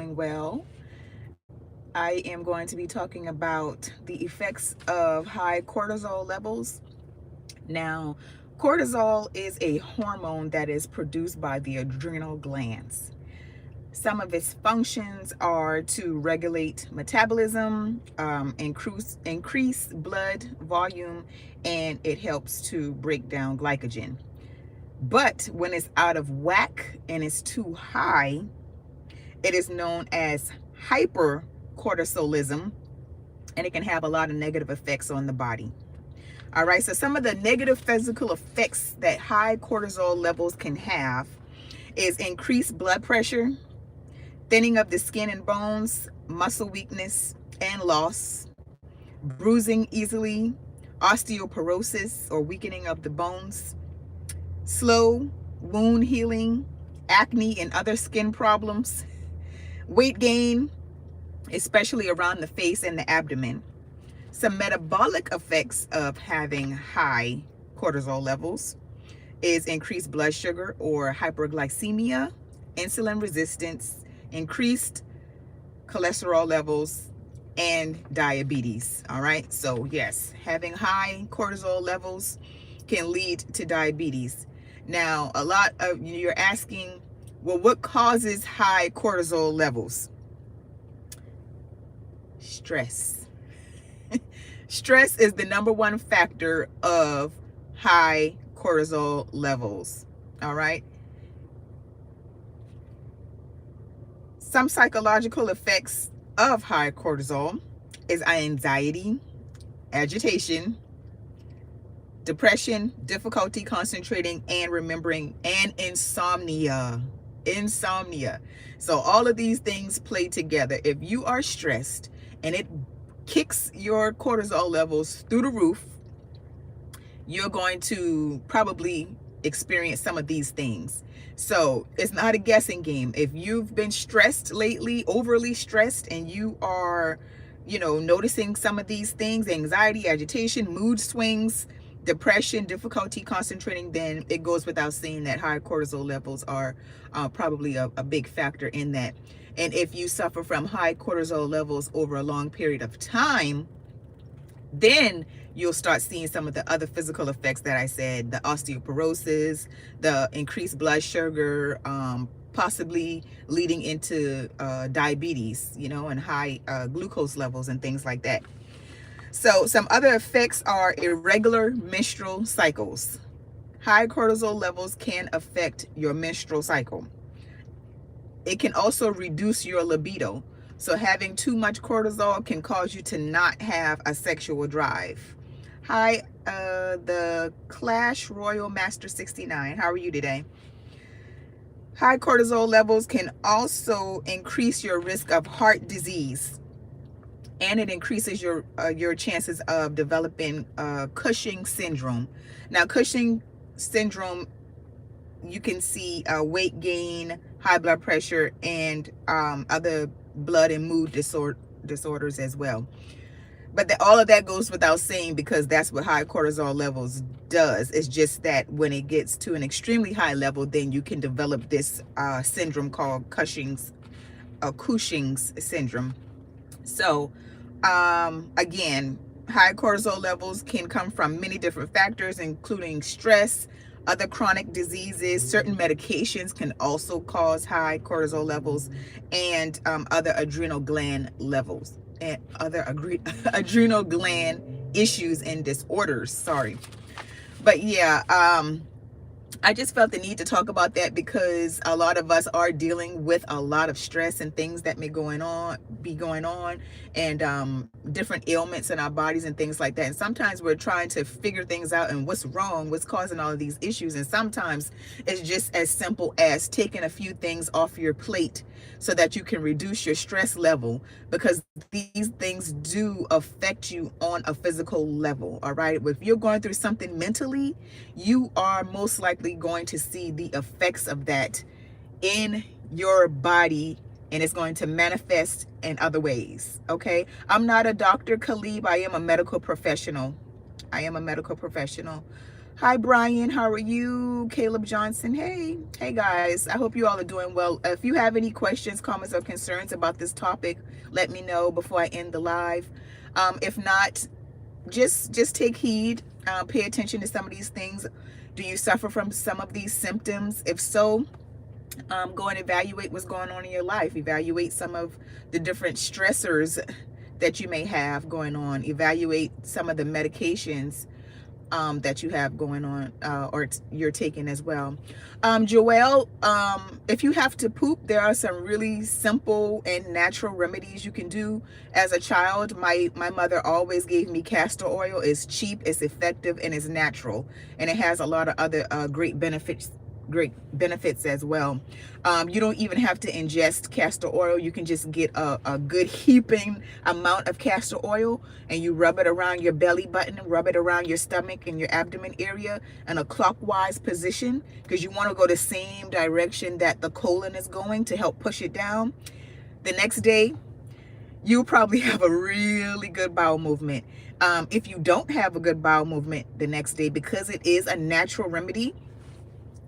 doing well. I am going to be talking about the effects of high cortisol levels. Now, cortisol is a hormone that is produced by the adrenal glands. Some of its functions are to regulate metabolism, increase blood volume, and it helps to break down glycogen. But when it's out of whack and it's too high, it is known as hypercortisolism, and it can have a lot of negative effects on the body. All right, so some of the negative physical effects that high cortisol levels can have is increased blood pressure, thinning of the skin and bones, muscle weakness and loss, bruising easily, osteoporosis or weakening of the bones, slow wound healing, acne and other skin problems, weight gain, especially around the face and the abdomen. Some metabolic effects of having high cortisol levels is increased blood sugar or hyperglycemia, insulin resistance, increased cholesterol levels, and diabetes. All right, so yes, having high cortisol levels can lead to diabetes. Now, a lot of you're asking, well, what causes high cortisol levels? Stress. Stress is the number one factor of high cortisol levels. All right. Some psychological effects of high cortisol is anxiety, agitation, depression, difficulty concentrating and remembering, and insomnia. Insomnia. So all of these things play together. If you are stressed and it kicks your cortisol levels through the roof, you're going to probably experience some of these things. So it's not a guessing game. If you've been stressed lately, overly stressed, and you are, noticing some of these things, anxiety, agitation, mood swings, depression, difficulty concentrating, then it goes without saying that high cortisol levels are probably a big factor in that. And if you suffer from high cortisol levels over a long period of time, then you'll start seeing some of the other physical effects that I said, the osteoporosis, the increased blood sugar, possibly leading into diabetes, and high glucose levels and things like that. So some other effects are irregular menstrual cycles. High cortisol levels can affect your menstrual cycle. It can also reduce your libido. So having too much cortisol can cause you to not have a sexual drive. Hi, the Clash Royal Master 69. How are you today? High cortisol levels can also increase your risk of heart disease, and it increases your chances of developing Cushing syndrome. Now, Cushing syndrome, you can see weight gain, high blood pressure, and other blood and mood disorders as well. But all of that goes without saying, because that's what high cortisol levels does. It's just that when it gets to an extremely high level, then you can develop this syndrome called Cushing's syndrome. So again, high cortisol levels can come from many different factors, including stress, other chronic diseases. Certain medications can also cause high cortisol levels, and other adrenal gland levels and other adrenal gland issues and disorders. Sorry. But yeah, I just felt the need to talk about that because a lot of us are dealing with a lot of stress and things that may be going on, and different ailments in our bodies and things like that. And sometimes we're trying to figure things out and what's wrong, what's causing all of these issues. And sometimes it's just as simple as taking a few things off your plate so that you can reduce your stress level, because these things do affect you on a physical level. All right. If you're going through something mentally, you are most likely going to see the effects of that in your body, and it's going to manifest in other ways. Okay. I'm not a doctor, Khalib. I am a medical professional. Hi, Brian. How are you? Caleb Johnson. Hey. Hey, guys. I hope you all are doing well. If you have any questions, comments, or concerns about this topic, let me know before I end the live. If not, just take heed. Pay attention to some of these things. Do you suffer from some of these symptoms? If so, go and evaluate what's going on in your life. Evaluate some of the different stressors that you may have going on. Evaluate some of the medications that you have going on, or you're taking as well. Joelle, if you have to poop, there are some really simple and natural remedies you can do. As a child, my mother always gave me castor oil. It's cheap, it's effective, and it's natural, and it has a lot of other great benefits as well. You don't even have to ingest castor oil. You can just get a good heaping amount of castor oil, and you rub it around your belly button, rub it around your stomach and your abdomen area in a clockwise position, because you want to go the same direction that the colon is going to help push it down. The next day, you'll probably have a really good bowel movement. If you don't have a good bowel movement the next day, because it is a natural remedy,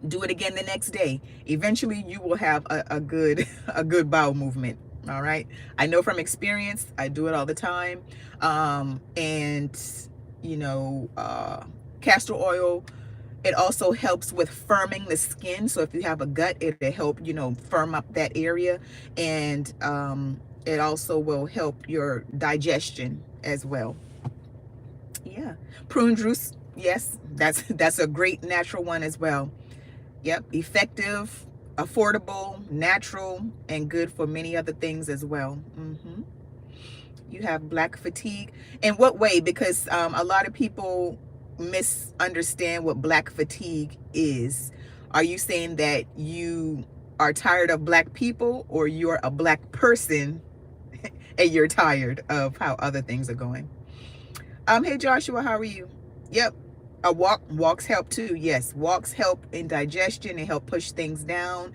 do it again the next day. Eventually you will have a good a good bowel movement. All right, I know from experience. I do it all the time. And you know, castor oil, it also helps with firming the skin. So if you have a gut, it'll help, you know, firm up that area. And it also will help your digestion as well. Yeah, prune juice, yes, that's a great natural one as well. Yep, effective, affordable, natural, and good for many other things as well. You have black fatigue. In what way? Because a lot of people misunderstand what black fatigue is. Are you saying that you are tired of black people, or you're a black person and you're tired of how other things are going? Hey Joshua, how are you? Yep. Walks help too. Yes, walks help in digestion and help push things down.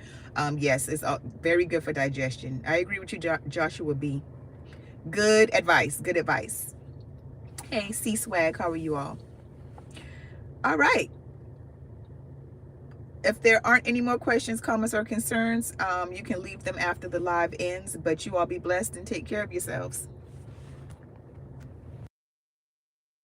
Yes, it's very good for digestion. I agree with you, Joshua B. Good advice. Good advice. Hey, C Swag, how are you all? All right. If there aren't any more questions, comments, or concerns, you can leave them after the live ends. But you all be blessed and take care of yourselves.